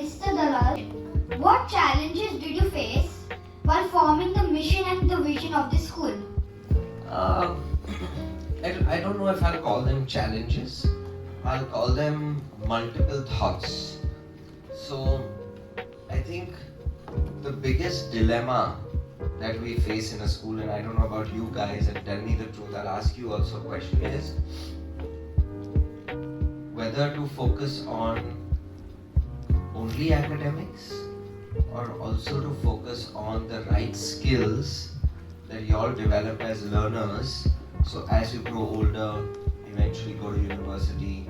Mr. Dalal, what challenges did you face while forming the mission and the vision of the school? Uh, I don't know if I'll call them challenges. I'll call them multiple thoughts. So, I think the biggest dilemma that we face in a school, and I don't know about you guys, and tell me the truth, I'll ask you also a question, is whether to focus on only academics or also to focus on the right skills that you all develop as learners, so as you grow older, eventually go to university,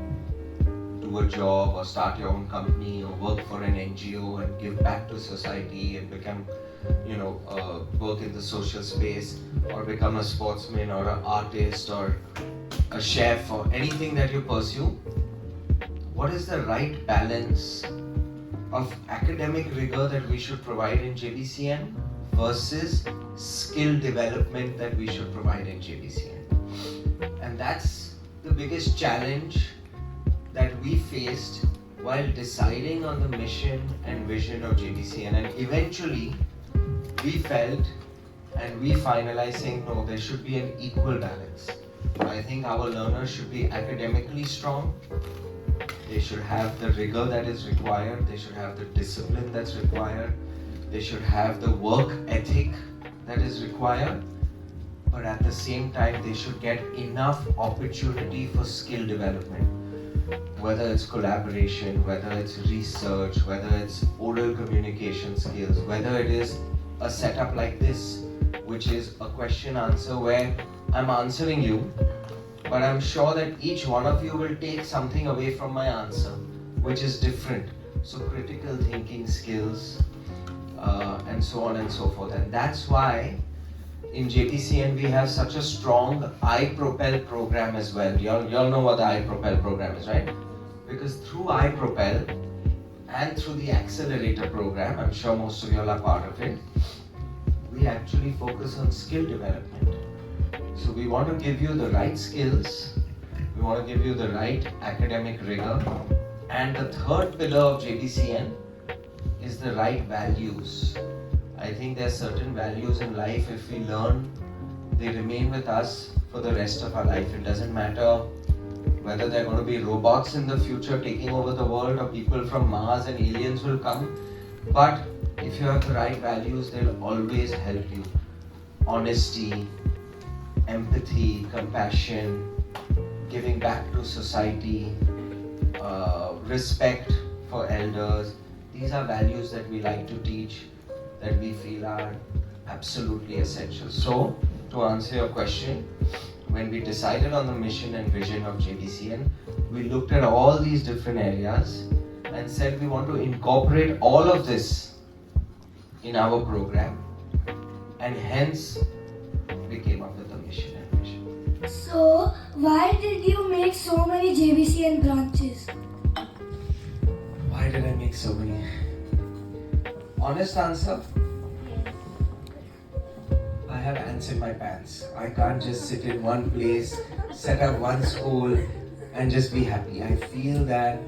do a job or start your own company or work for an NGO and give back to society and become, work in the social space or become a sportsman or an artist or a chef or anything that you pursue. What is the right balance of academic rigor that we should provide in JBCN versus skill development that we should provide in JBCN? And that's the biggest challenge that we faced while deciding on the mission and vision of JBCN, and eventually we felt and we finalized saying no, there should be an equal balance. I think our learners should be academically strong, they should have the rigor that is required, they should have the discipline that's required, they should have the work ethic that is required, but at the same time they should get enough opportunity for skill development. Whether it's collaboration, whether it's research, whether it's oral communication skills, whether it is a setup like this, which is a question answer where I'm answering you, but I'm sure that each one of you will take something away from my answer, which is different. So critical thinking skills, and so on and so forth. And that's why in JBCN we have such a strong iPropel program as well. You all know what the iPropel program is, right? Because through iPropel and through the accelerator program, I'm sure most of you all are part of it, we actually focus on skill development. So we want to give you the right skills, we want to give you the right academic rigor, and the third pillar of JBCN is the right values. I think there are certain values in life, if we learn, they remain with us for the rest of our life. It doesn't matter whether there are going to be robots in the future taking over the world or people from Mars and aliens will come, but if you have the right values, they'll always help you. Honesty, empathy, compassion, giving back to society, respect for elders. These are values that we like to teach, that we feel are absolutely essential. So, to answer your question, when we decided on the mission and vision of JBCN, we looked at all these different areas and said we want to incorporate all of this in our program, and hence we came up with the mission and vision. So, why did you make so many JBCN branches? Why did I make so many? Honest answer, I have ants in my pants. I can't just sit in one place, set up one school and just be happy. I feel that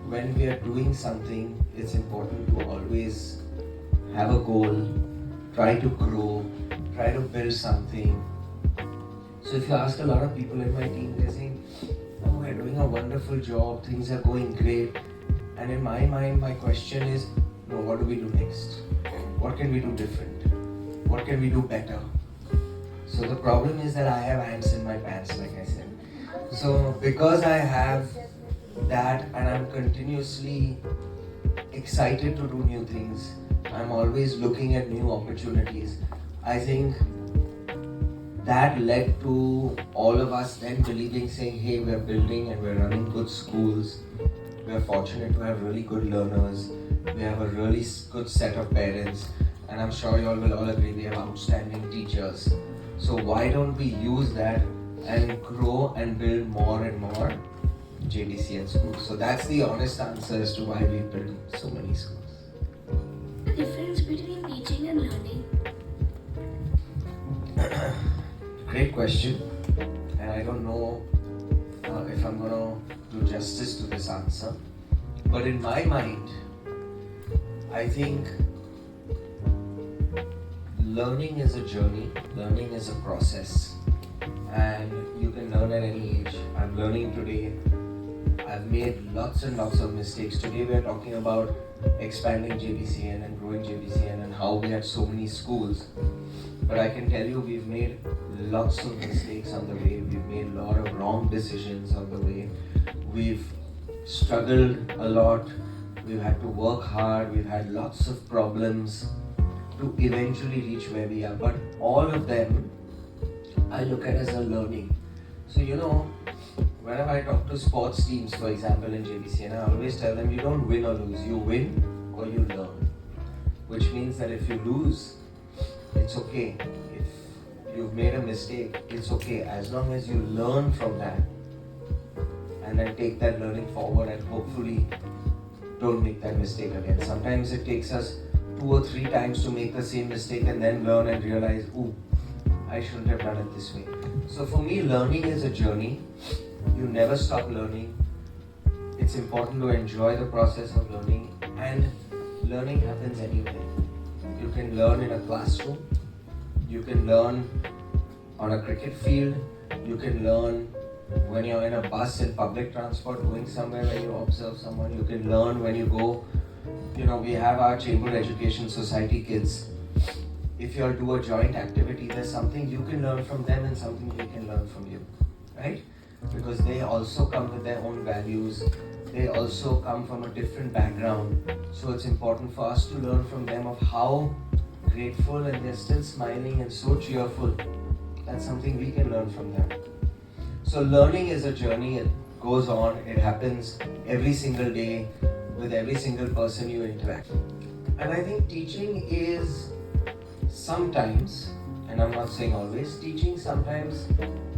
when we are doing something, it's important to always have a goal, try to grow, try to build something. So if you ask a lot of people in my team, they're saying, oh, we're doing a wonderful job, things are going great. And in my mind, my question is, no, what do we do next? What can we do different? What can we do better? So the problem is that I have ants in my pants, like I said. So because I have that and I'm continuously excited to do new things, I'm always looking at new opportunities. I think that led to all of us then believing, saying, hey, we're building and we're running good schools. We're fortunate to have really good learners. We have a really good set of parents. And I'm sure you all will all agree we have outstanding teachers. So why don't we use that and grow and build more and more JBCN schools? So that's the honest answer as to why we build so many schools. The difference between teaching and learning? Great question. And I don't know if I'm going to do justice to this answer. But in my mind, I think learning is a journey, learning is a process, and you can learn at any age. I'm learning today. I've made lots and lots of mistakes. Today we are talking about expanding JBCN and growing JBCN and how we had so many schools. But I can tell you we've made lots of mistakes on the way. We've made a lot of wrong decisions on the way. We've struggled a lot. We've had to work hard. We've had lots of problems to eventually reach where we are. But all of them I look at as a learning. So whenever I talk to sports teams, for example, in JBCN, I always tell them you don't win or lose, you win or you learn. Which means that if you lose, it's okay. If you've made a mistake, it's okay. As long as you learn from that and then take that learning forward and hopefully don't make that mistake again. Sometimes it takes us 2 or 3 times to make the same mistake and then learn and realize, ooh, I shouldn't have done it this way. So for me, learning is a journey. You never stop learning. It's important to enjoy the process of learning, and learning happens anywhere. You can learn in a classroom, you can learn on a cricket field, you can learn when you're in a bus in public transport going somewhere where you observe someone, you can learn when you go, we have our Chamber Education Society kids. If you all do a joint activity, there's something you can learn from them and something they can learn from you, right? Because they also come with their own values, they also come from a different background. So it's important for us to learn from them of how grateful and they're still smiling and so cheerful. That's something we can learn from them. So learning is a journey, it goes on, it happens every single day with every single person you interact. And I think teaching is sometimes, and I'm not saying always, teaching sometimes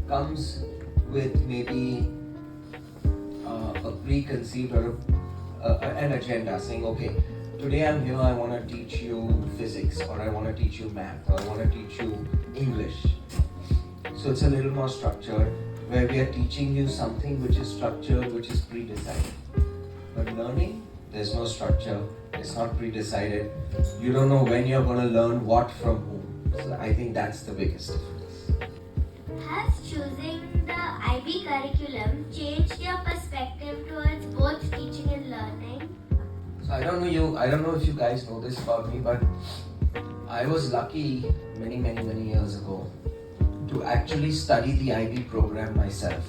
comes with maybe a preconceived or an agenda saying, okay, today I'm here, I want to teach you physics, or I want to teach you math, or I want to teach you English. So it's a little more structured, where we are teaching you something which is structured, which is pre-decided. But learning, there's no structure, it's not pre-decided. You don't know when you're going to learn what from whom. So I think that's the biggest difference. Has choosing the IB curriculum changed your perspective towards both teaching and learning? So I don't know if you guys know this about me, but I was lucky many years ago to actually study the IB program myself.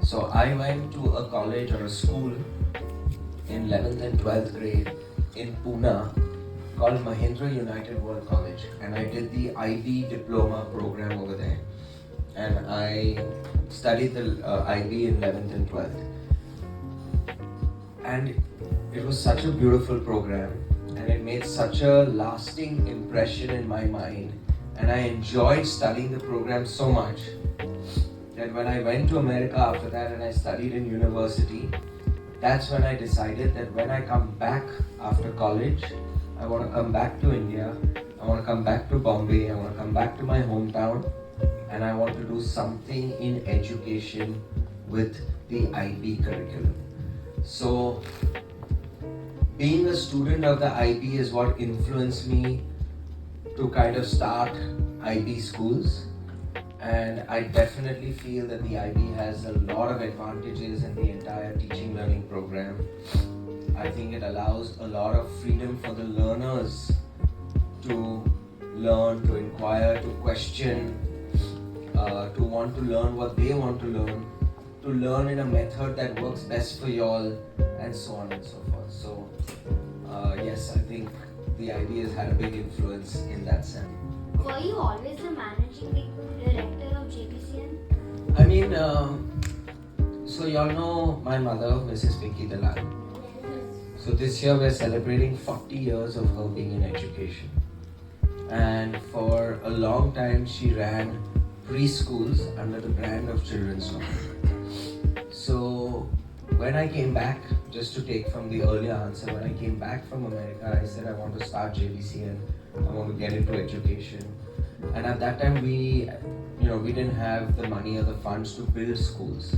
So I went to a college or a school in 11th and 12th grade in Pune called Mahindra United World College, and I did the IB diploma program over there, and I studied the IB in 11th and 12th, and it was such a beautiful program and it made such a lasting impression in my mind, and I enjoyed studying the program so much that when I went to America after that and I studied in university, that's when I decided that when I come back after college, I want to come back to India, I want to come back to Bombay, I want to come back to my hometown, and I want to do something in education with the IB curriculum. So, being a student of the IB is what influenced me to kind of start IB schools, and I definitely feel that the IB has a lot of advantages in the entire teaching learning program. I think it allows a lot of freedom for the learners to learn, to inquire, to question, to want to learn what they want to learn in a method that works best for y'all, and so on and so forth. So yes, I think the IB has had a big influence in that sense. Were you always the managing director of JBCN? I mean, so y'all know my mother, Mrs. Dalal. So this year we're celebrating 40 years of her being in education. And for a long time she ran preschools under the brand of Children's Law. So when I came back, just to take from the earlier answer, when I came back from America, I said I want to start JBCN, I want to get into education. And at that time we didn't have the money or the funds to build schools.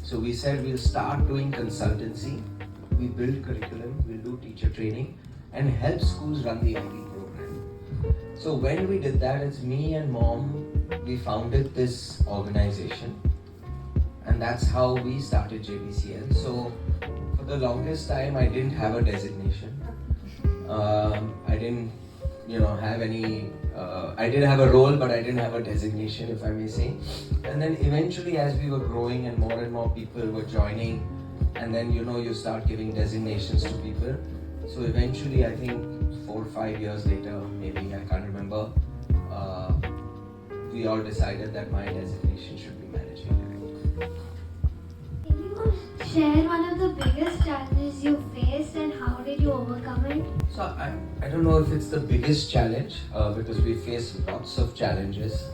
So we said we'll start doing consultancy, we build curriculum, we'll do teacher training, and help schools run the IB program. So when we did that, it's me and mom, we founded this organization, and that's how we started JBCN. So for the longest time, I didn't have a designation. I didn't, have any. I did have a role, but I didn't have a designation, if I may say. And then eventually, as we were growing and more people were joining, and then you start giving designations to people. So eventually, I think 4 or 5 years later, maybe I can't remember, we all decided that my designation should be managing director. Can you share one of the biggest challenges you faced and how did you overcome it? So I don't know if it's the biggest challenge because we face lots of challenges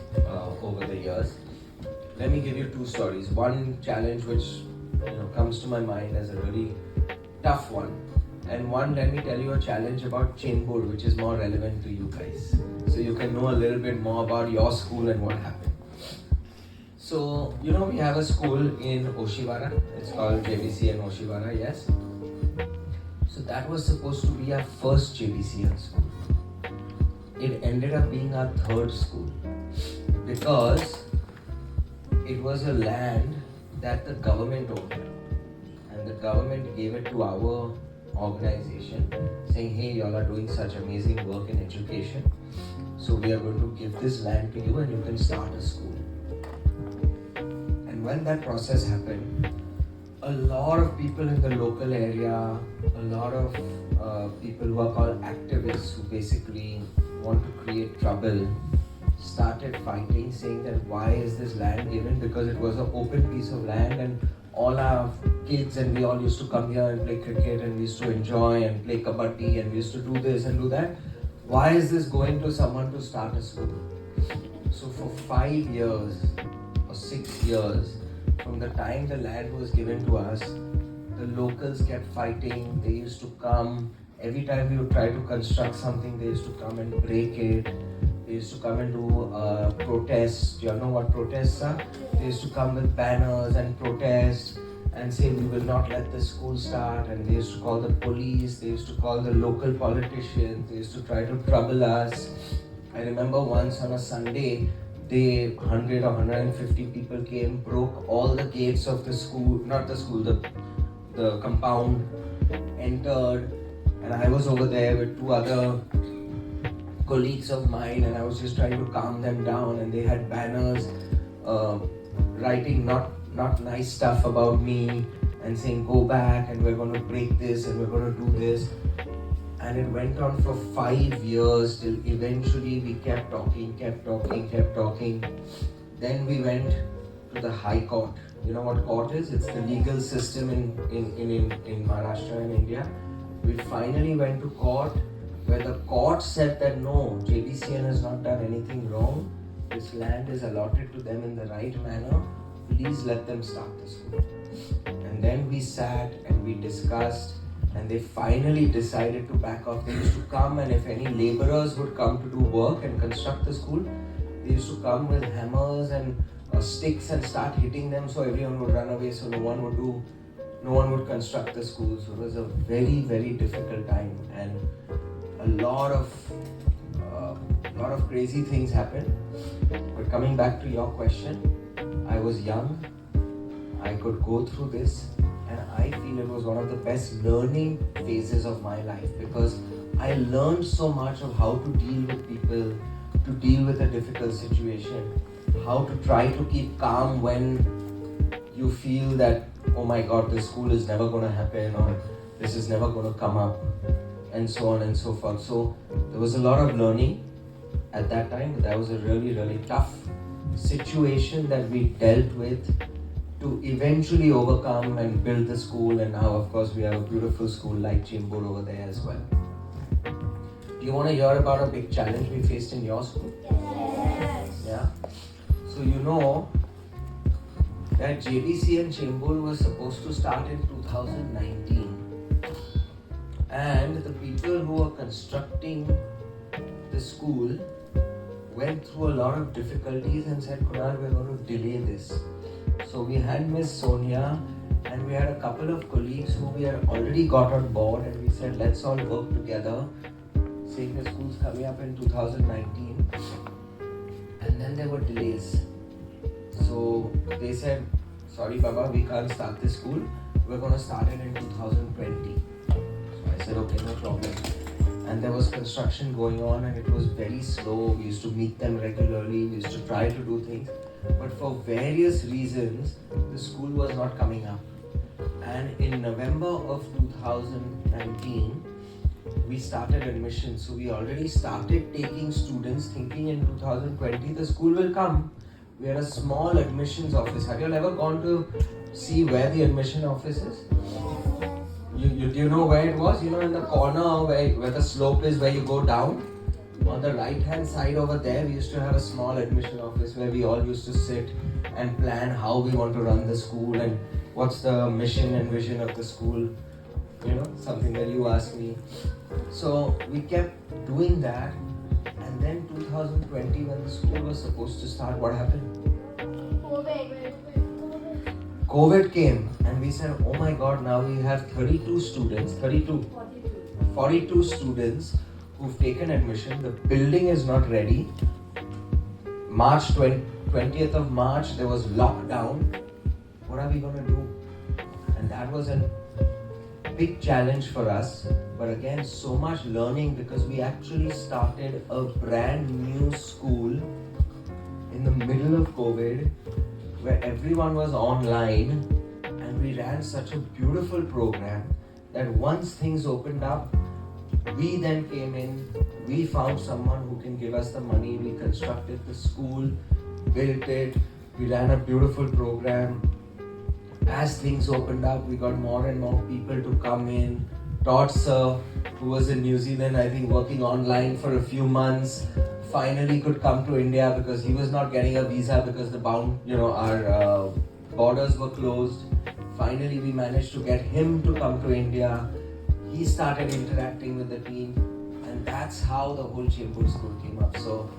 over the years. Let me give you 2 stories. One challenge which comes to my mind as a really tough one, and one, let me tell you a challenge about Chainboard, which is more relevant to you guys, so you can know a little bit more about your school and what happened. So we have a school in Oshiwara. It's called JBCN Oshiwara. Yes. So that was supposed to be our first JBCN school. It ended up being our 3rd school because it was a land that the government owned, and the government gave it to our organization saying, hey, y'all are doing such amazing work in education, so we are going to give this land to you and you can start a school. And when that process happened, a lot of people in the local area, a lot of people who are called activists, who basically want to create trouble, started fighting, saying that why is this land given, because it was an open piece of land and all our kids and we all used to come here and play cricket and we used to enjoy and play kabaddi and we used to do this and do that. Why is this going to someone to start a school? So for 5 years or 6 years, from the time the land was given to us, the locals kept fighting. They used to come. Every time we would try to construct something, they used to come and break it. They used to come and do protests. Do you all know what protests are? They used to come with banners and protest and say we will not let the school start, and they used to call the police, they used to call the local politicians, they used to try to trouble us. I remember once on a Sunday, 100 or 150 people came, broke all the gates of the school, not the school, the compound, entered, and I was over there with 2 other colleagues of mine, and I was just trying to calm them down, and they had banners writing not nice stuff about me and saying go back and we're going to break this and we're going to do this. And it went on for 5 years till eventually we kept talking. Then we went to the High Court. You know what court is? It's the legal system in Maharashtra and India. We finally went to court, where the court said that no, JBCN has not done anything wrong. This land is allotted to them in the right manner. Please let them start the school. And then we sat and we discussed, and they finally decided to back off. They used to come, and if any laborers would come to do work and construct the school, they used to come with hammers and sticks and start hitting them, so everyone would run away, so no one would construct the school. So it was a very, very difficult time, and a lot of crazy things happened. But coming back to your question, I was young, I could go through this, and I feel it was one of the best learning phases of my life, because I learned so much of how to deal with people, to deal with a difficult situation, how to try to keep calm when you feel that, oh my god, this school is never going to happen, or this is never going to come up, and so on and so forth. So there was a lot of learning at that time, but that was a really, really tough situation that we dealt with to eventually overcome and build the school. And now of course we have a beautiful school like Chembur over there as well. Do you want to hear about a big challenge we faced in your school? Yes. Yeah. So you know that JBCN Chembur was supposed to start in 2019, and the people who were constructing the school went through a lot of difficulties and said, Kunal, we're going to delay this. So we had Miss Sonia and we had a couple of colleagues who we had already got on board, and we said, let's all work together, saying the school's coming up in 2019, and then there were delays. So they said, sorry Baba, we can't start this school, we're going to start it in 2020. So I said, okay, no problem. And there was construction going on and it was very slow. We used to meet them regularly, we used to try to do things, but for various reasons the school was not coming up. And in November of 2019 we started admission. So we already started taking students, thinking in 2020 the school will come. We had a small admissions office. Have you all ever gone to see where the admission office is? Do you know where it was? You know, in the corner where the slope is, where you go down? On the right hand side over there, we used to have a small admission office where we all used to sit and plan how we want to run the school and what's the mission and vision of the school. You know, something that you asked me. So we kept doing that, and then 2020 when the school was supposed to start, what happened? COVID came, and we said, oh my god, now we have 42 students who've taken admission. The building is not ready. 20th of March, there was lockdown. What are we going to do? And that was a big challenge for us. But again, so much learning, because we actually started a brand new school in the middle of COVID, where everyone was online, and we ran such a beautiful program that once things opened up, we then came in, we found someone who can give us the money, we constructed the school, built it, we ran a beautiful program. As things opened up, we got more and more people to come in. Todd Sir, who was in New Zealand, I think working online for a few months, finally could come to India because he was not getting a visa because our borders were closed. Finally, we managed to get him to come to India. He started interacting with the team, and that's how the whole Chembur school came up. So,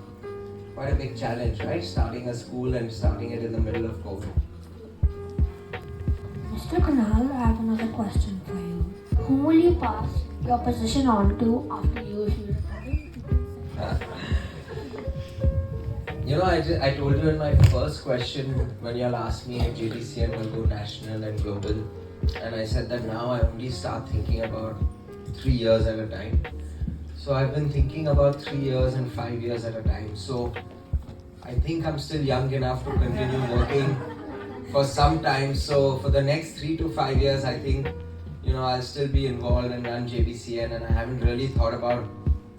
quite a big challenge, right? Starting a school and starting it in the middle of COVID. Mr. Kunal, I have another question for you. Whom will you pass your position on to after you if you retire? You know, I told you in my first question when you all asked me if JBCN will go national and global, and I said that now I only start thinking about 3 years at a time. So I've been thinking about 3 years and 5 years at a time. So I think I'm still young enough to continue working for some time. So for the next 3 to 5 years, I think, I'll still be involved and run JBCN, and I haven't really thought about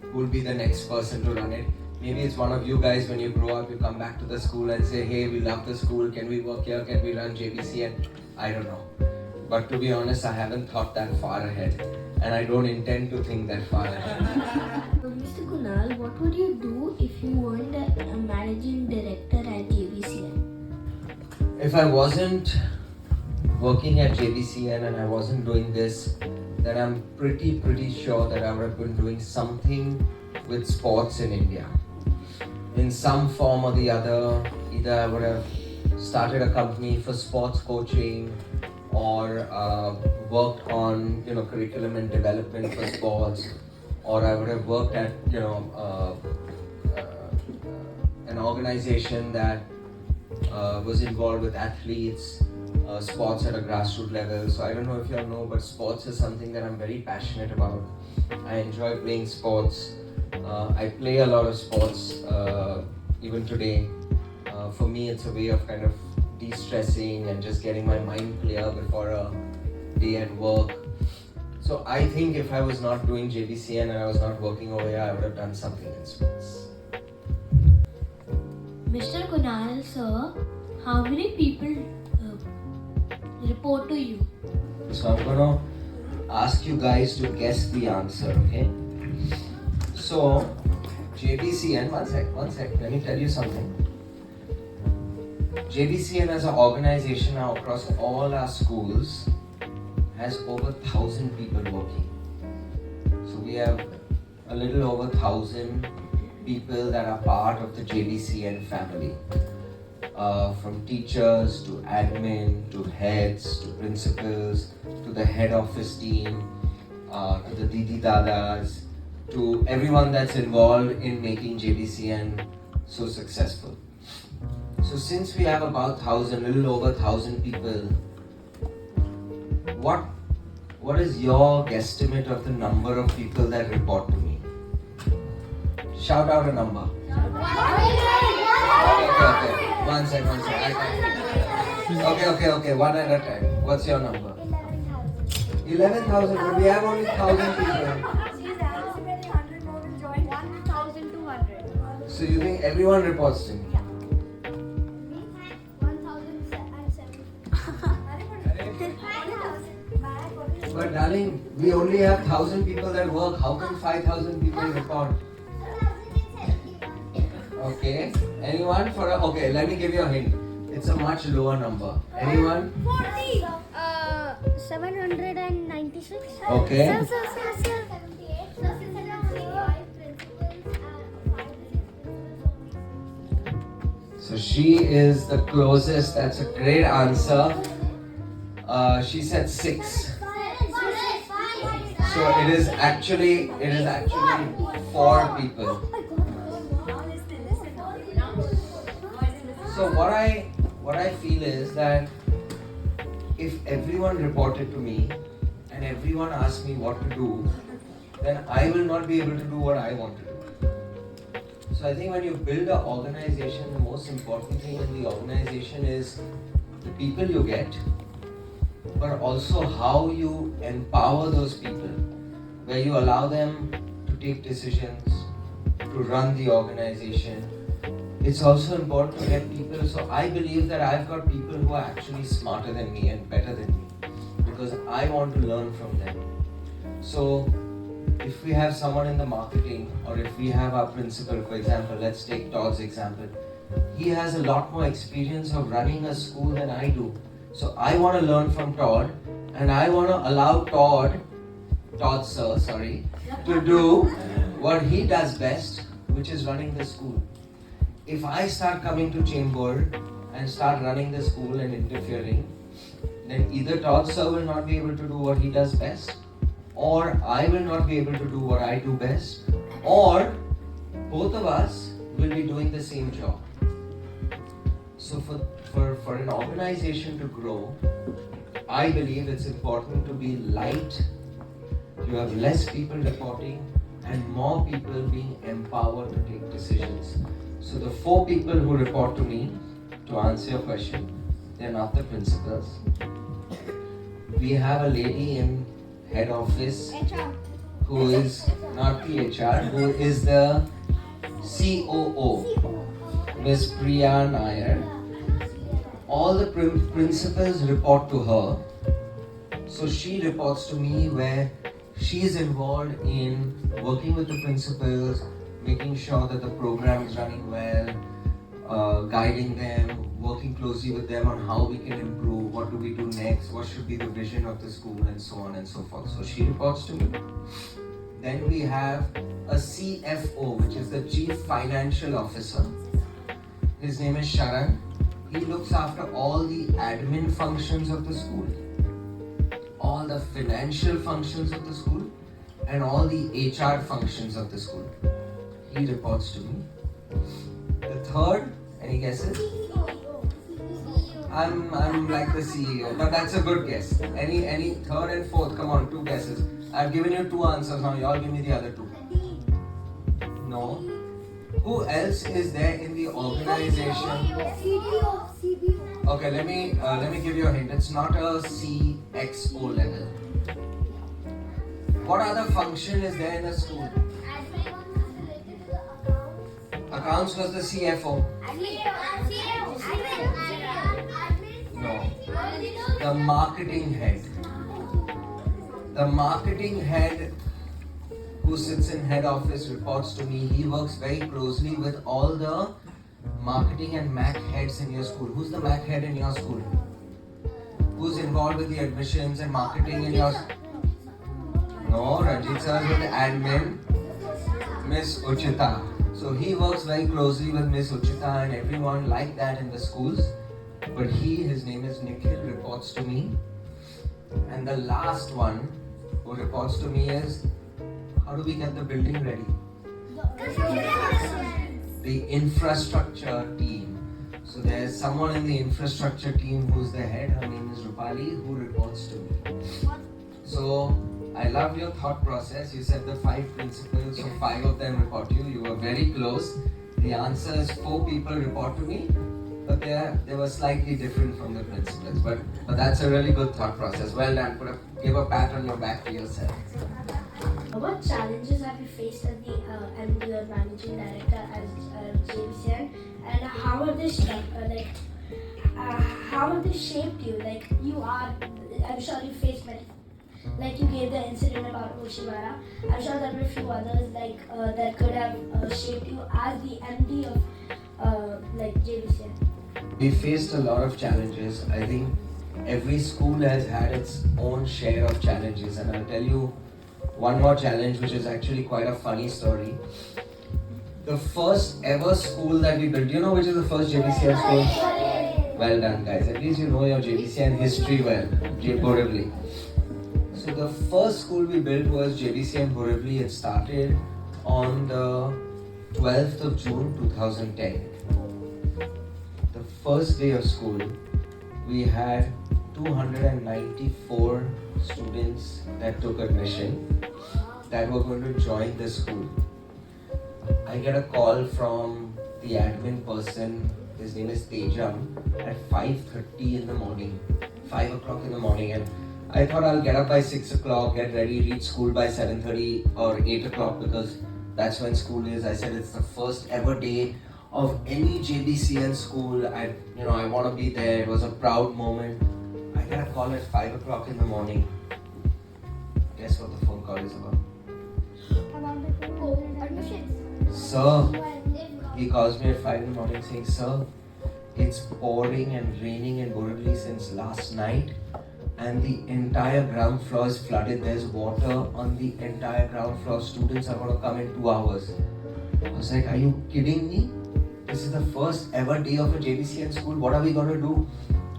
who will be the next person to run it. Maybe it's one of you guys, when you grow up, you come back to the school and say, hey, we love the school, can we work here, can we run JBCN? I don't know. But to be honest, I haven't thought that far ahead, and I don't intend to think that far ahead. Mr. Kunal, what would you do if you weren't a managing director at JBCN? If I wasn't working at JBCN and I wasn't doing this, then I'm pretty sure that I would have been doing something with sports in India. In some form or the other, either I would have started a company for sports coaching, or worked on curriculum and development for sports, or I would have worked at an organization that was involved with athletes, sports at a grassroots level. So I don't know if you all know, but sports is something that I'm very passionate about. I enjoy playing sports. I play a lot of sports even today. For me, it's a way of kind of de-stressing and just getting my mind clear before a day at work. So I think if I was not doing JBCN and I was not working over here, I would have done something in sports. Mr. Kunal, sir, how many people report to you? So I'm gonna ask you guys to guess the answer, okay? So JBCN, one sec, let me tell you something. JBCN as an organization now across all our schools has over 1,000 people working. So we have a little over 1,000 people that are part of the JBCN family. from teachers to admin to heads to principals to the head office team to the Didi Dadas to everyone that's involved in making JBCN so successful. So since we have about 1,000, little over 1,000 people, what is your guesstimate of the number of people that report to me? Shout out a number. Okay. One sec. Okay. One at a time. What's your number? 11,000. But we have only 1,000 people. So you think everyone reports to me? But darling, we only have 1,000 people that work. How can 5,000 people report? Okay. Anyone? Okay, let me give you a hint. It's a much lower number. Anyone? 40. 796. Okay. So she is the closest. That's a great answer. She said 6. So it is actually 4 people. So what I feel is that if everyone reported to me and everyone asked me what to do, then I will not be able to do what I want to do. So I think when you build an organization, the most important thing in the organization is the people you get, but also how you empower those people, where you allow them to take decisions, to run the organization. It's also important to get people, so I believe that I've got people who are actually smarter than me and better than me, because I want to learn from them. So if we have someone in the marketing, or if we have our principal, for example, let's take Todd's example. He has a lot more experience of running a school than I do. So I want to learn from Todd, and I want to allow Todd sir, to do what he does best, which is running the school. If I start coming to chamber and start running the school and interfering, then either Todd sir will not be able to do what he does best, or I will not be able to do what I do best, or both of us will be doing the same job. So for an organization to grow, I believe it's important to be light, you have less people reporting, and more people being empowered to take decisions. So the 4 people who report to me, to answer your question, they're not the principals. We have a lady in head office who is not the HR, who is the COO, Miss Priya Nair. All the principals report to her. So she reports to me, where she is involved in working with the principals, making sure that the program is running well, guiding them, working closely with them on how we can improve, what do we do next, what should be the vision of the school, and so on and so forth. So she reports to me. Then we have a CFO, which is the Chief Financial Officer. His name is Sharan. He looks after all the admin functions of the school, all the financial functions of the school, and all the HR functions of the school. He reports to me. The third, any guesses? I'm like the CEO, but that's a good guess. Any third and fourth? Come on, 2 guesses. I've given you 2 answers now. You all give me the other 2. No. Who else is there in the organization? Okay, let me give you a hint. It's not a CXO level. What other function is there in a school? Accounts was the CFO. No. The marketing head. The marketing head who sits in head office reports to me. He works very closely with all the marketing and MAC heads in your school. Who's the MAC head in your school? Who's involved with the admissions and marketing in your school? No, Ranjit sir is with the admin. Miss Uchita. So he works very closely with Miss Uchita and everyone like that in the schools. But his name is Nikhil, reports to me. And the last one who reports to me is, how do we get the building ready? The infrastructure team. So there's someone in the infrastructure team who's the head. Her name is Rupali, who reports to me. So I love your thought process. You said the 5 principles, so 5 of them report to you. You were very close. The answer is 4 people report to me, but they were slightly different from the principles. But that's a really good thought process. Well done. Give a pat on your back to yourself. What challenges have you faced as the MD or managing director at JBCN, and how have they how have they shaped you? Like you are, I'm sure you faced many. Like you gave the incident about Oshiwara. I'm sure there were a few others that could have shaped you as the MD of JBCN. We faced a lot of challenges. I think every school has had its own share of challenges, and I'll tell you one more challenge, which is actually quite a funny story. The first ever school that we built, do you know which is the first JBCN school? Well done, guys. At least you know your JBCN history well, Borivali. So the first school we built was JBCN Borivali. It started on the 12th of June 2010. The first day of school, we had 294 students that took admission that were going to join the school. I get a call from the admin person, his name is Tejam, at 5:30 in the morning, 5 o'clock in the morning, and I thought I'll get up by 6 o'clock, get ready, reach school by 7:30 or 8 o'clock because that's when school is. I said it's the first ever day of any JBCN school. I want to be there. It was a proud moment. I get a call at 5 o'clock in the morning. Guess what the phone call is about? Sir, he calls me at 5 in the morning saying, sir, it's pouring and raining in Borivali since last night and the entire ground floor is flooded. There's water on the entire ground floor. Students are going to come in 2 hours. I was like, are you kidding me? This is the first ever day of a JBCN school. What are we going to do?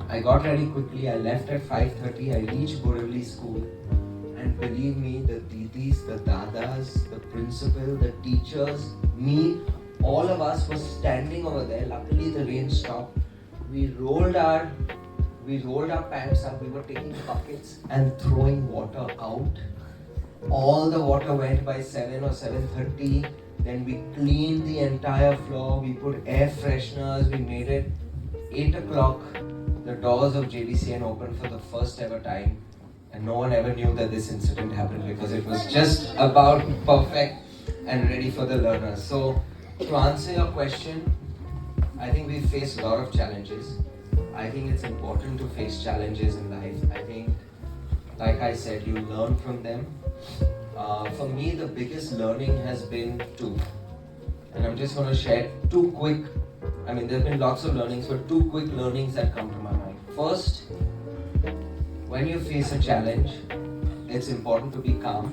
I got ready quickly. I left at 5:30. I reached Borivali school. And believe me, the didis, the dadas, the principal, the teachers, me, all of us were standing over there. Luckily, the rain stopped. We rolled our pants up. We were taking buckets and throwing water out. All the water went by 7 or 7:30. Then we cleaned the entire floor. We put air fresheners. We made it 8 o'clock. The doors of JBCN opened for the first ever time. And no one ever knew that this incident happened because it was just about perfect and ready for the learners. So, to answer your question, I think we face a lot of challenges. I think it's important to face challenges in life. I think, like I said, you learn from them. For me, the biggest learning has been 2. And I'm just going to share 2 quick, there have been lots of learnings, but 2 quick learnings that come to my mind. First, when you face a challenge, it's important to be calm.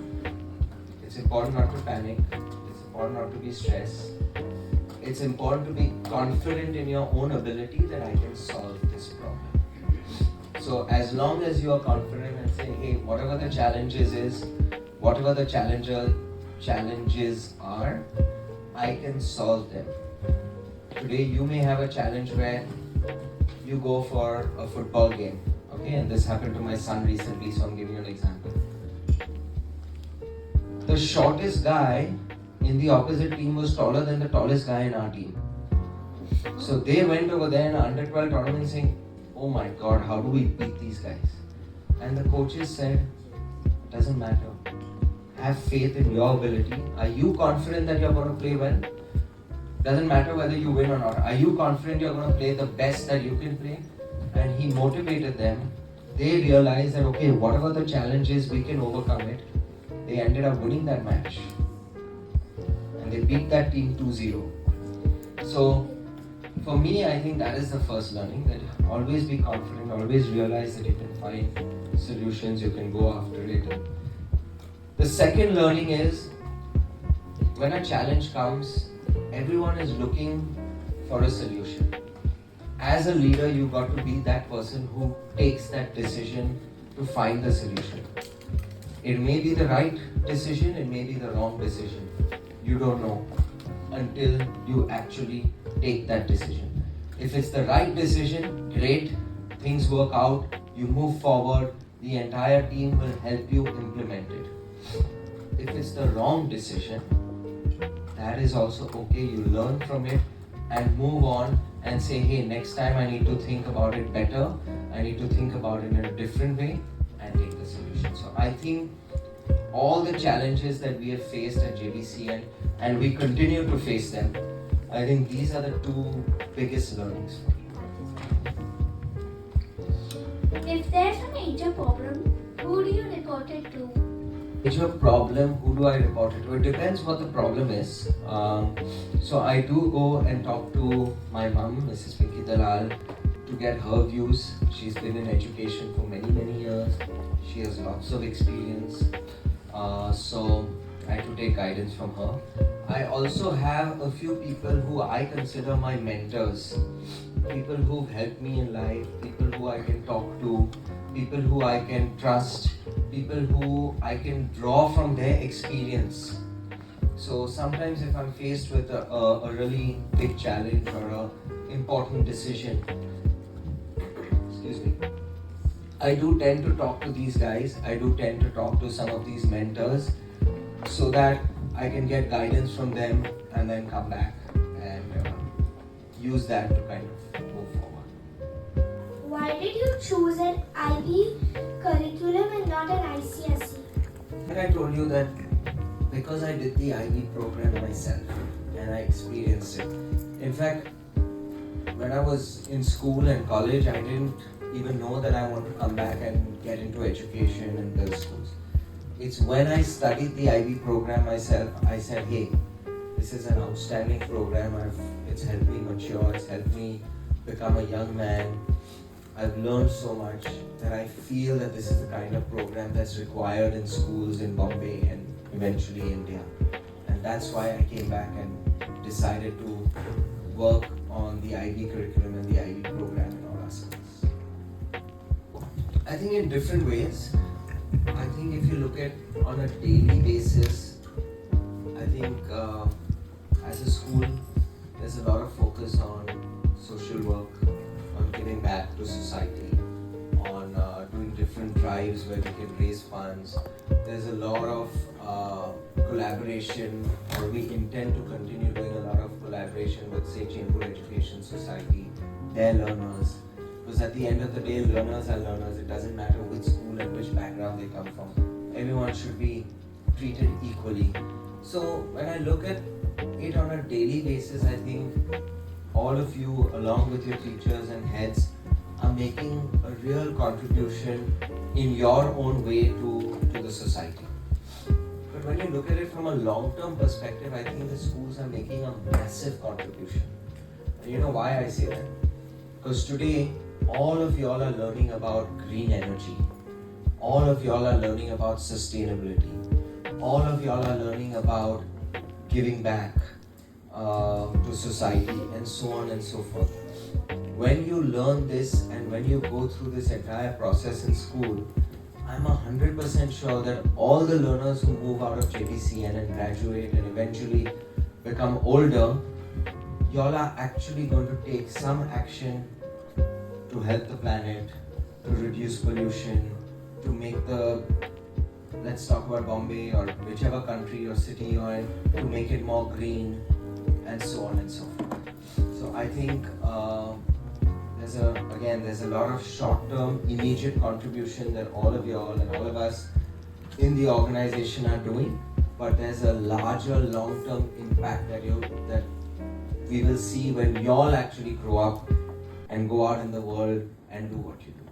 It's important not to panic. It's important not to be stressed. It's important to be confident in your own ability that I can solve this problem. So as long as you are confident and saying, hey, whatever the challenges are, I can solve them. Today you may have a challenge where you go for a football game. Okay, and this happened to my son recently, so I'm giving you an example. The shortest guy in the opposite team was taller than the tallest guy in our team. So they went over there in an under 12 tournament saying, oh my god, how do we beat these guys? And the coaches said, doesn't matter. Have faith in your ability. Are you confident that you're going to play well? Doesn't matter whether you win or not. Are you confident you're going to play the best that you can play? And he motivated them. They realized that, okay, whatever the challenge is, we can overcome it. They ended up winning that match. And they beat that team 2-0. So, for me, I think that is the first learning, that always be confident, always realize that you can find solutions, you can go after it. The second learning is, when a challenge comes, everyone is looking for a solution. As a leader, you got to be that person who takes that decision to find the solution. It may be the right decision, it may be the wrong decision. You don't know until you actually take that decision. If it's the right decision, great, things work out, you move forward, the entire team will help you implement it. If it's the wrong decision, that is also okay, you learn from it and move on and say, hey, next time I need to think about it better, I need to think about it in a different way and take the solution. So I think all the challenges that we have faced at JBCN and we continue to face them, I think these are the two biggest learnings for me. If there's a major problem, who do you report it to? Major problem, who do I report it to? It depends what the problem is. So I do go and talk to my mum, Mrs. Mr Dalal, to get her views. She's been in education for many years. She has lots of experience. So I have to take guidance from her. I also have a few people who I consider my mentors. People who've helped me in life, people who I can talk to, people who I can trust, people who I can draw from their experience. So sometimes if I'm faced with a really big challenge or an important decision, I do tend to talk to these guys, I do tend to talk to some of these mentors so that I can get guidance from them and then come back and use that to kind of move forward. Why did you choose an IB curriculum and not an ICSE? Like I told you that because I did the IB program myself and I experienced it. In fact, when I was in school and college, I didn't even know that I want to come back and get into education and build schools. It's when I studied the IB program myself, I said, hey, this is an outstanding program. It's helped me mature, it's helped me become a young man. I've learned so much that I feel that this is the kind of program that's required in schools in Bombay and eventually India. And that's why I came back and decided to work on the IB curriculum and the IB program in all aspects. I think in different ways. I think if you look at on a daily basis, I think as a school, there's a lot of focus on social work, on giving back to society, on doing different drives where we can raise funds. There's a lot of collaboration, or we intend to continue doing a lot of collaboration with, say, Chamber Education Society, their learners. Because at the end of the day, learners are learners. It doesn't matter which school and which background they come from. Everyone should be treated equally. So when I look at it on a daily basis, I think all of you, along with your teachers and heads, are making a real contribution in your own way to the society. But when you look at it from a long-term perspective, I think the schools are making a massive contribution. And you know why I say that? Because today, all of y'all are learning about green energy. All of y'all are learning about sustainability. All of y'all are learning about giving back to society and so on and so forth. When you learn this and when you go through this entire process in school, I'm 100% sure that all the learners who move out of JBCN and graduate and eventually become older, y'all are actually going to take some action to help the planet, to reduce pollution, to make let's talk about Bombay or whichever country or city you're in, to make it more green and so on and so forth. So I think there's a lot of short-term, immediate contribution that all of y'all and all of us in the organization are doing, but there's a larger long-term impact that we will see when y'all actually grow up and go out in the world and do what you do.